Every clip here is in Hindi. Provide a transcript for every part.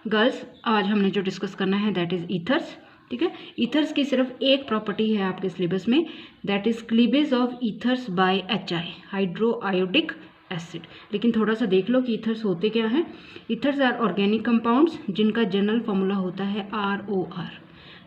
गर्ल्स, आज हमने जो डिस्कस करना है दैट इज़ ईथर्स। ठीक है, ईथर्स की सिर्फ एक प्रॉपर्टी है आपके सिलेबस में, that is cleavage of ethers by HI, hydroiodic acid. लेकिन थोड़ा सा देख लो कि ईथर्स होते क्या हैं। ईथर्स आर ऑर्गेनिक कंपाउंड्स जिनका जनरल फॉर्मूला होता है ROR,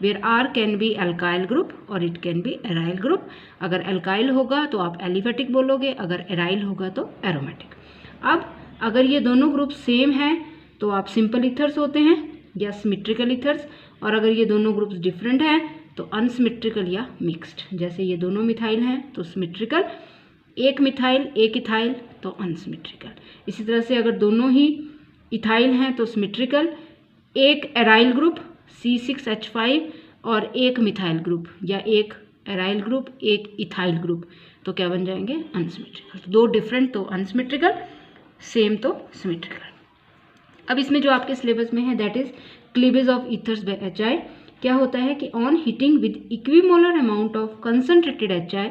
where R can be alkyl group और it can be aryl group. अगर एल्काइल होगा तो आप एलिफेटिक बोलोगे, अगर एराइल होगा तो एरोमेटिक। अब अगर ये दोनों ग्रुप सेम हैं तो आप सिंपल ईथर्स होते हैं या सिमेट्रिकल ईथर्स, और अगर ये दोनों ग्रुप्स डिफरेंट हैं तो अनसिमेट्रिकल या मिक्स्ड। जैसे ये दोनों मिथाइल हैं तो सिमेट्रिकल, एक मिथाइल एक इथाइल तो अनसिमेट्रिकल। इसी तरह से अगर दोनों ही इथाइल हैं तो सिमेट्रिकल, एक एराइल ग्रुप C6H5 और एक मिथाइल ग्रुप या एक एराइल ग्रुप एक इथाइल ग्रुप तो क्या बन जाएंगे, अनसिमेट्रिकल। दो डिफरेंट तो अनसिमेट्रिकल, सेम तो सिमेट्रिकल। अब इसमें जो आपके सिलेबस में है that is cleavage of ethers by HI। क्या होता है कि on heating with equimolar amount of concentrated HI,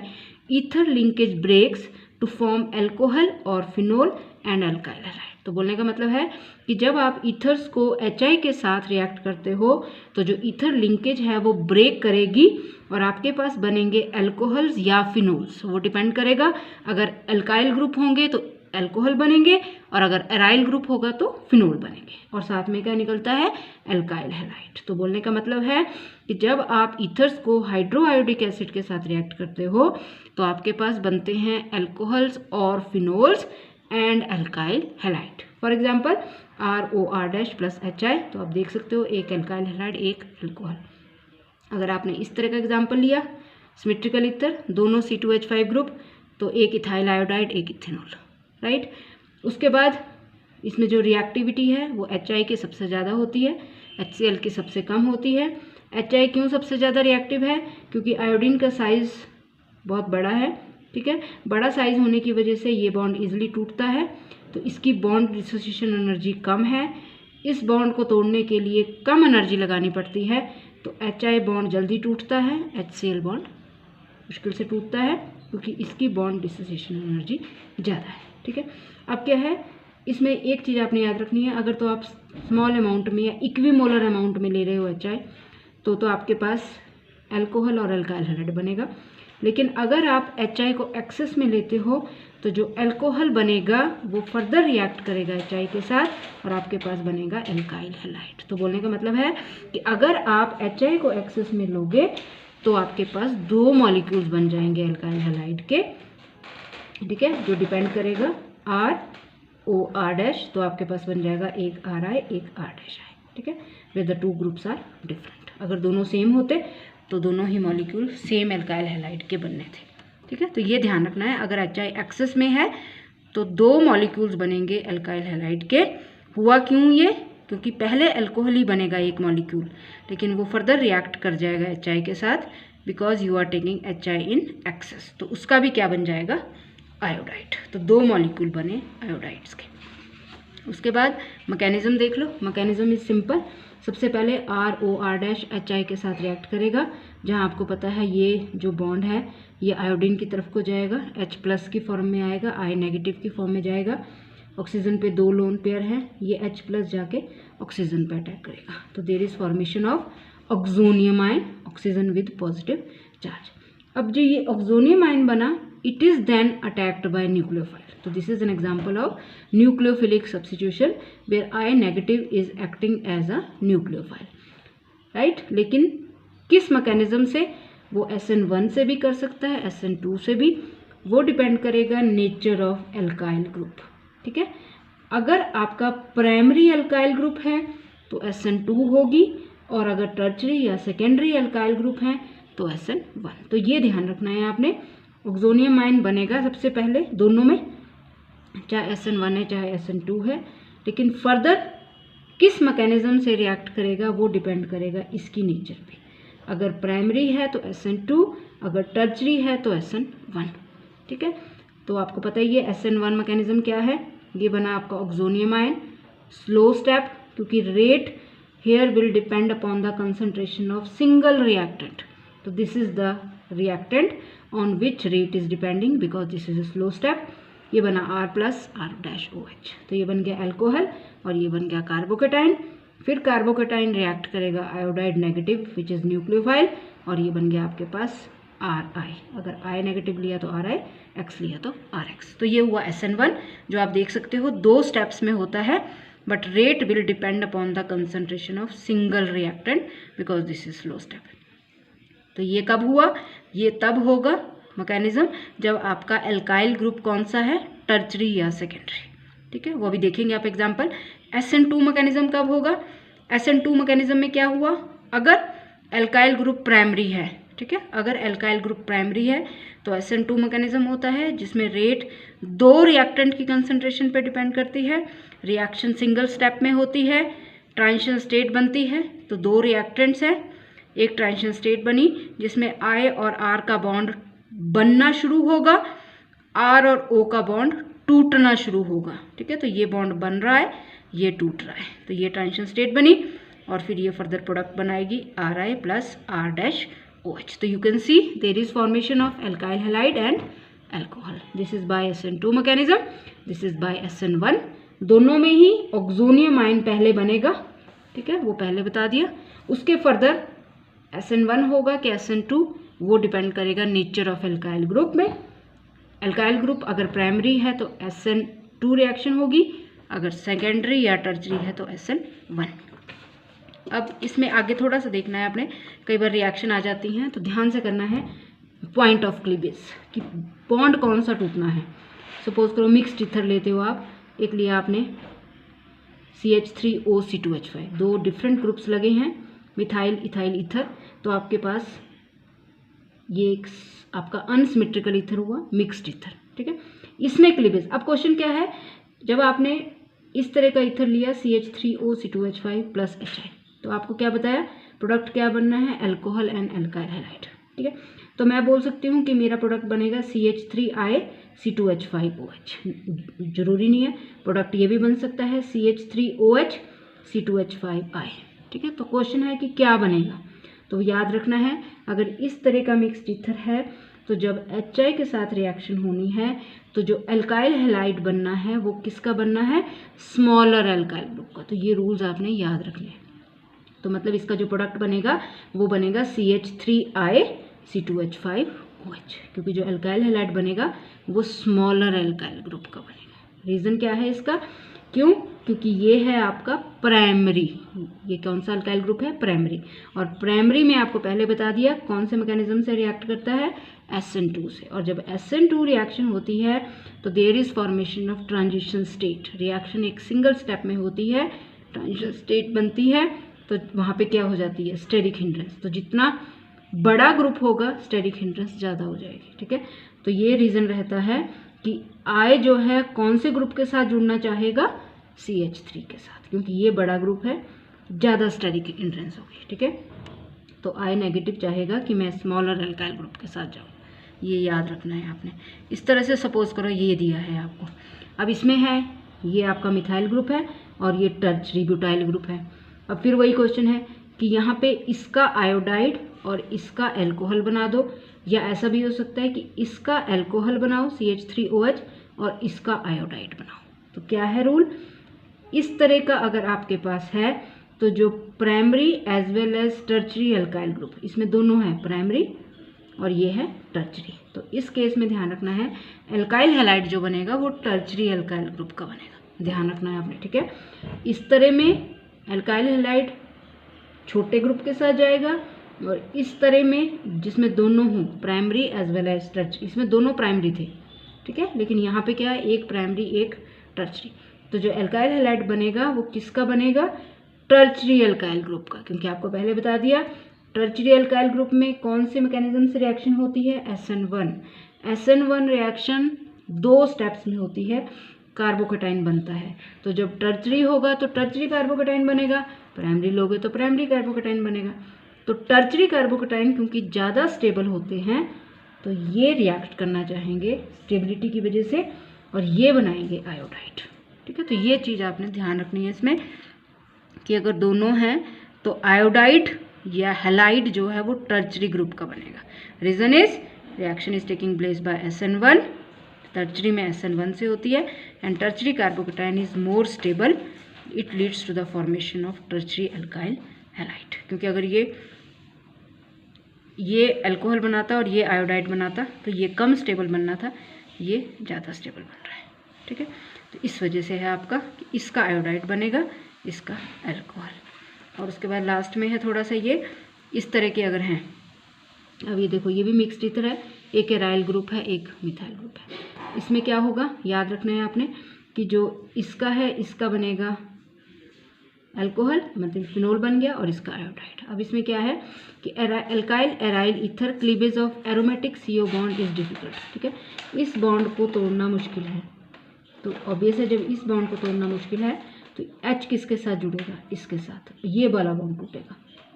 ether linkage breaks to form alcohol और फिनोल एंड अल्काइल हैलाइड। तो बोलने का मतलब है कि जब आप ईथर्स को HI के साथ रिएक्ट करते हो तो जो ईथर लिंकेज है वो ब्रेक करेगी और आपके पास बनेंगे एल्कोहल्स या फिनोल्स। वो डिपेंड करेगा, अगर अल्काइल ग्रुप होंगे तो एल्कोहल बनेंगे और अगर एराइल ग्रुप होगा तो फिनोल बनेंगे, और साथ में क्या निकलता है, एल्काइल हैलाइड। तो बोलने का मतलब है कि जब आप ईथर्स को हाइड्रो आयोडिक एसिड के साथ रिएक्ट करते हो तो आपके पास बनते हैं एल्कोहल्स और phenols and alkyl halide. For example ROR' plus HI, तो आप देख सकते हो एक एल्काइल हैलाइड एक एल्कोहल। अगर आपने इस तरह का एग्जाम्पल लिया, सिमेट्रिकल ईथर, दोनों C2H5 ग्रुप, तो एक इथाइल आयोडाइड एक इथेनॉल, राइट। उसके बाद इसमें जो रिएक्टिविटी है वो HI की सबसे ज़्यादा होती है, HCl की सबसे कम होती है। HI क्यों सबसे ज़्यादा रिएक्टिव है, क्योंकि आयोडीन का साइज़ बहुत बड़ा है। ठीक है, बड़ा साइज़ होने की वजह से ये बॉन्ड इजीली टूटता है, तो इसकी बॉन्ड डिसोसिएशन एनर्जी कम है। इस बॉन्ड को तोड़ने के लिए कम एनर्जी लगानी पड़ती है, तो HI बॉन्ड जल्दी टूटता है, HCl बॉन्ड मुश्किल से टूटता है क्योंकि इसकी बॉन्ड डिसोसिएशन एनर्जी ज़्यादा है। ठीक है, अब क्या है, इसमें एक चीज़ आपने याद रखनी है, अगर तो आप स्मॉल अमाउंट में या इक्विमोलर अमाउंट में ले रहे हो HI तो आपके पास एल्कोहल और अल्काइल हैलाइड बनेगा। लेकिन अगर आप HI को एक्सेस में लेते हो तो जो एल्कोहल बनेगा वो फर्दर रिएक्ट करेगा HI के साथ और आपके पास बनेगा एल्काइल हैलाइड। तो बोलने का मतलब है कि अगर आप HI को एक्सेस में लोगे तो आपके पास दो मॉलिक्यूल्स बन जाएंगे एल्काइल हैलाइड के। ठीक है, जो डिपेंड करेगा ROR', तो आपके पास बन जाएगा एक RI एक R'। ठीक है, वे the two groups are different. अगर दोनों सेम होते तो दोनों ही मॉलिक्यूल सेम एल्काइल हैलाइड के बनने थे। ठीक है, तो ये ध्यान रखना है, अगर HI एक्सेस में है तो दो मॉलिक्यूल्स बनेंगे एल्काइल हैलाइड के। हुआ क्यों ये, क्योंकि पहले एल्कोहल ही बनेगा एक मॉलिक्यूल, लेकिन वो फर्दर रिएक्ट कर जाएगा HI के साथ because you are taking HI in excess, तो उसका भी क्या बन जाएगा, आयोडाइड। तो दो मॉलिक्यूल बने आयोडाइड्स के। उसके बाद मैकेनिज्म देख लो, मैकेनिज्म इज सिंपल। सबसे पहले ROR' HI के साथ रिएक्ट करेगा, जहां आपको पता है ये जो बॉन्ड है ये आयोडीन की तरफ को जाएगा, H+ की फॉर्म में आएगा, I नेगेटिव की फॉर्म में जाएगा। ऑक्सीजन पे दो लोन पेयर हैं, ये H+ जाके ऑक्सीजन पे अटैक करेगा, तो there is formation of oxonium ion, oxygen with positive charge. अब जो ये ऑक्सोनियम आयन बना, it is then attacked by nucleophile. तो this is an example of nucleophilic substitution where I negative is acting as a nucleophile, right. लेकिन किस मैकेनिज्म से, वो SN1 से भी कर सकता है, SN2 से भी, वो डिपेंड करेगा नेचर ऑफ एल्काइल ग्रुप। ठीक है, अगर आपका प्राइमरी एल्काइल ग्रुप है तो SN2 होगी, और अगर टर्चरी या सेकेंडरी एल्काइल ग्रुप है तो SN1। तो ये ध्यान रखना है आपने, ऑक्सोनियम आयन बनेगा सबसे पहले दोनों में, चाहे SN1 है चाहे SN2 है, लेकिन फर्दर किस मैकेनिज्म से रिएक्ट करेगा वो डिपेंड करेगा इसकी नेचर पे। अगर प्राइमरी है तो SN2, अगर टर्चरी है तो SN1। ठीक है, तो आपको पता ही है SN1 मैकेनिज्म क्या है, ये बना आपका ऑक्सोनियम आयन, स्लो स्टेप, क्योंकि rate here will depend upon the concentration of single reactant. तो this is the reactant on which rate is depending because this is a slow step. ये बना R+ R'OH, तो ये बन गया एल्कोहल और ये बन गया कार्बोकेटाइन। फिर कार्बोकेटाइन रिएक्ट करेगा iodide negative which is nucleophile, और ये बन गया आपके पास RI। अगर I नेगेटिव लिया तो RI, X लिया तो RX। तो ये हुआ SN1 जो आप देख सकते हो 2 स्टेप्स में होता है, but rate will depend upon the concentration of single reactant because this is slow step. तो ये कब हुआ? ये तब होगा मैकेनिज्म जब आपका एल्काइल ग्रुप कौन सा है, टर्चरी या सेकेंडरी। ठीक है, वो अभी देखेंगे आप एग्जाम्पल। SN2 मैकेनिज्म कब होगा? SN2 मैकेनिज्म में क्या हुआ? अगर एल्काइल ग्रुप प्राइमरी है, ठीक है, अगर एल्काइल ग्रुप प्राइमरी है तो SN2 मैकेनिज्म होता है जिसमें रेट 2 रिएक्टेंट की कंसंट्रेशन पे डिपेंड करती है, रिएक्शन सिंगल स्टेप में होती है, ट्रांजिशन स्टेट बनती है। तो 2 रिएक्टेंट्स हैं, एक ट्रांजिशन स्टेट बनी जिसमें I और R का बॉन्ड बनना शुरू होगा, R और O का बॉन्ड टूटना शुरू होगा। ठीक है, तो ये बॉन्ड बन रहा है, ये टूट रहा है, तो ये ट्रांजिशन स्टेट बनी और फिर ये फर्दर प्रोडक्ट बनाएगी RI प्लस R-OH। तो you can see there is formation of alkyl halide and alcohol. This is by SN2 mechanism, this is by SN1। दोनों में ही ऑक्सोनियम आयन पहले बनेगा, ठीक है, वो पहले बता दिया। उसके फर्दर SN1 होगा कि SN2, वो डिपेंड करेगा नेचर ऑफ एल्काइल ग्रुप में। एल्काइल ग्रुप अगर प्राइमरी है तो SN2 रिएक्शन होगी, अगर सेकेंडरी या टर्चरी है तो SN1। अब इसमें आगे थोड़ा सा देखना है आपने, कई बार रिएक्शन आ जाती हैं तो ध्यान से करना है पॉइंट ऑफ क्लीवेज कि बॉन्ड कौन सा टूटना है। सपोज करो मिक्स्ड ईथर लेते हो आप, एक लिया आपने CH3OC2H5, 2 डिफरेंट ग्रुप्स लगे हैं मिथाइल इथाइल ईथर, तो आपके पास ये एक आपका अनसिमेट्रिकल ईथर हुआ, मिक्स्ड ईथर। ठीक है, इसमें क्लीवेज। अब क्वेश्चन क्या है, जब आपने इस तरह का ईथर लिया CH3OC2H5 प्लस HI, तो आपको क्या बताया, प्रोडक्ट क्या बनना है, अल्कोहल एंड एल्काइल हैलाइड। ठीक है, तो मैं बोल सकती हूँ कि मेरा प्रोडक्ट बनेगा CH3I-C2H5OH। जरूरी नहीं है, प्रोडक्ट ये भी बन सकता है CH3OH-C2H5I। ठीक है, तो क्वेश्चन है कि क्या बनेगा, तो याद रखना है अगर इस तरह का मिक्स्ड ईथर है तो जब HI के साथ रिएक्शन होनी है तो जो एल्काइल हैलाइड बनना है वो किसका बनना है, स्मॉलर एल्काइल ग्रुप का। तो ये रूल्स आपने याद रखने हैं। तो मतलब इसका जो प्रोडक्ट बनेगा वो बनेगा CH3I-C2H5OH, क्योंकि जो एल्काइल हैलाइड बनेगा वो स्मॉलर एल्काइल ग्रुप का बनेगा। रीज़न क्या है इसका, क्यों, क्योंकि ये है आपका प्राइमरी। ये कौन सा अल्काइल ग्रुप है, प्राइमरी, और प्राइमरी में आपको पहले बता दिया कौन से मैकेनिज्म से रिएक्ट करता है, SN2 से। और जब SN2 रिएक्शन होती है तो there is formation of transition state. Reaction एक सिंगल स्टेप में होती है, ट्रांजिशन स्टेट बनती है, तो वहाँ पे क्या हो जाती है, स्टेरिक हिंड्रेंस। तो जितना बड़ा ग्रुप होगा स्टेरिक हिंड्रेंस ज़्यादा हो जाएगी। ठीक है, तो ये रीज़न रहता है कि I जो है कौन से ग्रुप के साथ जुड़ना चाहेगा, CH3 के साथ, क्योंकि ये बड़ा ग्रुप है, ज़्यादा स्टेरिक हिंड्रेंस होगी। ठीक है, तो I नेगेटिव चाहेगा कि मैं स्मॉलर एल्काइल ग्रुप के साथ जाऊँ, ये याद रखना है आपने। इस तरह से सपोज करो ये दिया है आपको, अब इसमें है ये आपका मिथाइल ग्रुप है और ये टर्चरी ब्यूटाइल ग्रुप है। अब फिर वही क्वेश्चन है कि यहाँ पे इसका आयोडाइड और इसका अल्कोहल बना दो, या ऐसा भी हो सकता है कि इसका अल्कोहल बनाओ CH3OH और इसका आयोडाइड बनाओ। तो क्या है रूल, इस तरह का अगर आपके पास है तो जो primary as well as tertiary alkyl group, इसमें दोनों है, प्राइमरी और ये है टर्चरी, तो इस केस में ध्यान रखना है एल्काइल हैलाइड जो बनेगा वो टर्चरी अल्काइल ग्रुप का बनेगा, ध्यान रखना है आपने। ठीक है, इस तरह में एल्काइल हैलाइड छोटे ग्रुप के साथ जाएगा, और इस तरह में जिसमें दोनों हों, primary as well as tertiary, इसमें दोनों प्राइमरी थे। ठीक है, लेकिन यहाँ पे क्या है, एक प्राइमरी एक टर्चरी, तो जो एल्काइल हैलाइड बनेगा वो किसका बनेगा, टर्चरी अल्काइल ग्रुप का, क्योंकि आपको पहले बता दिया टर्चरी अल्काइल ग्रुप में कौन से मैकेनिज्म से रिएक्शन होती है, SN1। SN1 रिएक्शन 2 स्टेप्स में होती है, कार्बोकेटाइन बनता है। तो जब टर्चरी होगा तो टर्चरी कार्बोकेटाइन बनेगा, प्राइमरी लोगे तो प्राइमरी कार्बोकेटाइन बनेगा। तो टर्चरी कार्बोकेटाइन क्योंकि ज़्यादा स्टेबल होते हैं तो ये रिएक्ट करना चाहेंगे स्टेबिलिटी की वजह से, और ये बनाएंगे आयोडाइड। ठीक है, तो ये चीज़ आपने ध्यान रखनी है इसमें कि अगर दोनों हैं तो आयोडाइड या हैलाइड जो है वो टर्चरी ग्रुप का बनेगा। Reason is reaction is taking place by SN1, tertiary में SN1 से होती है, and tertiary carbocation is more stable it leads to the formation of tertiary alkyl halide. क्योंकि अगर ये अल्कोहल बनाता और ये आयोडाइड बनाता तो ये कम स्टेबल बनना था, ये ज़्यादा स्टेबल बन रहा है। ठीक है, तो इस वजह से है आपका कि इसका आयोडाइड बनेगा, इसका अल्कोहल। और उसके बाद लास्ट में है थोड़ा सा ये इस तरह के अगर हैं, अब ये देखो ये भी मिक्स्ड ईथर है, एक एराइल ग्रुप है, एक मिथाइल ग्रुप है। इसमें क्या होगा, याद रखना है आपने कि जो इसका है इसका बनेगा अल्कोहल, मतलब फिनोल बन गया, और इसका आयोडाइड। अब इसमें क्या है कि alkyl aryl ether cleavage of aromatic CO bond is difficult. ठीक है, इस बॉन्ड को तोड़ना मुश्किल है, तो ऑब्वियस है जब इस बॉन्ड को तोड़ना मुश्किल है तो H किसके साथ जुड़ेगा, इसके साथ, ये वाला बॉन्ड टूटेगा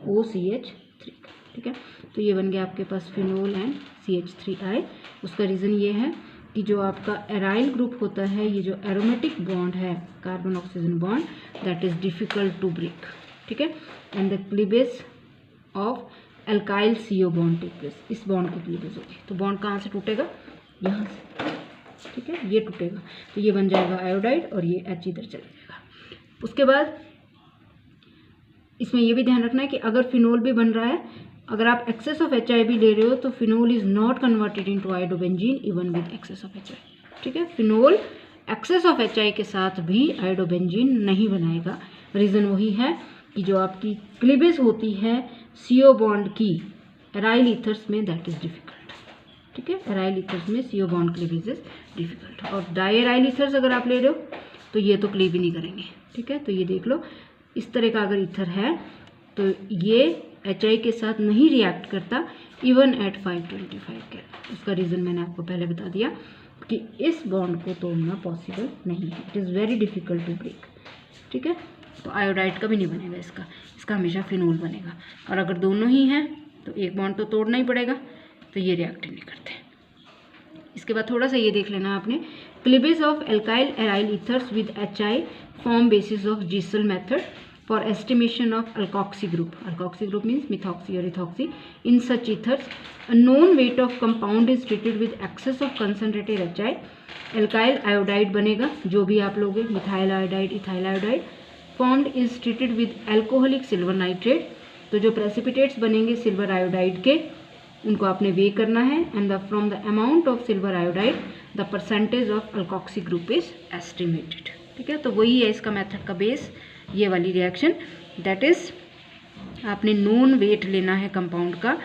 OCH3। ठीक है, तो ये बन गया आपके पास फिनोल एंड CH3I। उसका रीज़न ये है कि जो आपका एराइल ग्रुप होता है, ये जो एरोमेटिक बॉन्ड है carbon oxygen bond, that is difficult to break. ठीक है, and the cleavage of alkyl CO bond take place, इस बॉन्ड की क्लीवेज होगी। तो बॉन्ड कहाँ से टूटेगा, यहाँ से। ठीक है, ये टूटेगा तो ये बन जाएगा आयोडाइड और ये H इधर चला जाएगा। उसके बाद इसमें ये भी ध्यान रखना है कि अगर फिनोल भी बन रहा है, अगर आप एक्सेस ऑफ HI भी ले रहे हो तो phenol is not converted into iodobenzene even with excess of HI। ठीक है, फिनोल एक्सेस ऑफ HI के साथ भी आयोडोबेंजीन नहीं बनाएगा। रीज़न वही है कि जो आपकी क्लीवेज होती है CO बॉन्ड की एराइल ईथर्स में, दैट इज डिफिकल्ट। ठीक है, एराइल ईथर्स में CO bond cleavage is difficult. और डाई एराइल ईथर्स अगर आप ले रहे हो तो ये तो क्लीव ही नहीं करेंगे। ठीक है, तो ये देख लो इस तरह का अगर ईथर है तो ये HI के साथ नहीं रिएक्ट करता इवन एट 525 केल्विन। उसका रीज़न मैंने आपको पहले बता दिया कि इस बॉन्ड को तोड़ना पॉसिबल नहीं है, it is very difficult to break. ठीक है, तो आयोडाइड का भी नहीं बनेगा, इसका हमेशा फिनोल बनेगा। और अगर दोनों ही हैं तो एक बॉन्ड तो तोड़ना ही पड़ेगा, तो ये रिएक्ट नहीं करते। इसके बाद थोड़ा सा ये देख लेना आपने, cleavage of alkyl aryl ethers with HI form basis of Zeisel method for estimation of alkoxy group. Alkoxy group means methoxy or ethoxy. In such ethers, a known weight of compound is treated with excess of concentrated HI. Alkyl iodide बनेगा, जो भी आप लोगे, methyl iodide, ethyl iodide. Formed is treated with alcoholic silver nitrate. तो जो प्रेसिपिटेट्स बनेंगे सिल्वर आयोडाइड के, उनको आपने वे करना है, and from the amount of silver iodide the percentage of alkoxy group is estimated. ठीक है, तो वही है इसका मेथड का बेस, ये वाली रिएक्शन। दैट इज आपने नोन वेट लेना है कंपाउंड का।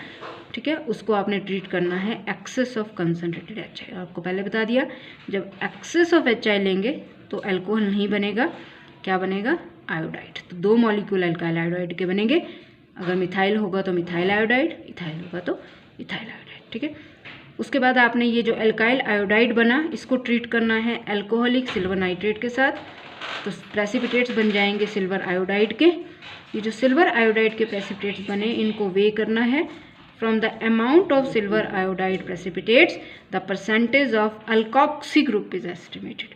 ठीक है, उसको आपने ट्रीट करना है एक्सेस ऑफ कंसनट्रेटेड HI। आपको पहले बता दिया जब एक्सेस ऑफ HI लेंगे तो अल्कोहल नहीं बनेगा, क्या बनेगा, आयोडाइड। तो दो मॉलिक्यूल अल्काइल आयोडाइड के बनेंगे, अगर मिथाइल होगा तो मिथाइल आयोडाइड, इथाइल होगा तो इथाइल आयोडाइड। ठीक है, उसके बाद आपने ये जो अल्काइल आयोडाइड बना इसको ट्रीट करना है अल्कोहलिक सिल्वर नाइट्रेट के साथ, तो प्रेसिपिटेट्स बन जाएंगे सिल्वर आयोडाइड के। ये जो सिल्वर आयोडाइड के प्रेसिपिटेट्स बने इनको वे करना है, from the amount of silver iodide precipitates the percentage of alkoxy group is estimated.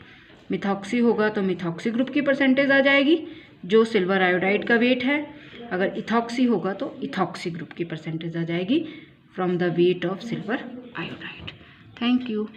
Methoxy होगा तो मिथॉक्सी ग्रुप की परसेंटेज आ जाएगी जो सिल्वर आयोडाइड का वेट है, अगर इथॉक्सी होगा तो इथॉक्सी ग्रुप की परसेंटेज आ जाएगी from the weight of silver iodide. Thank you.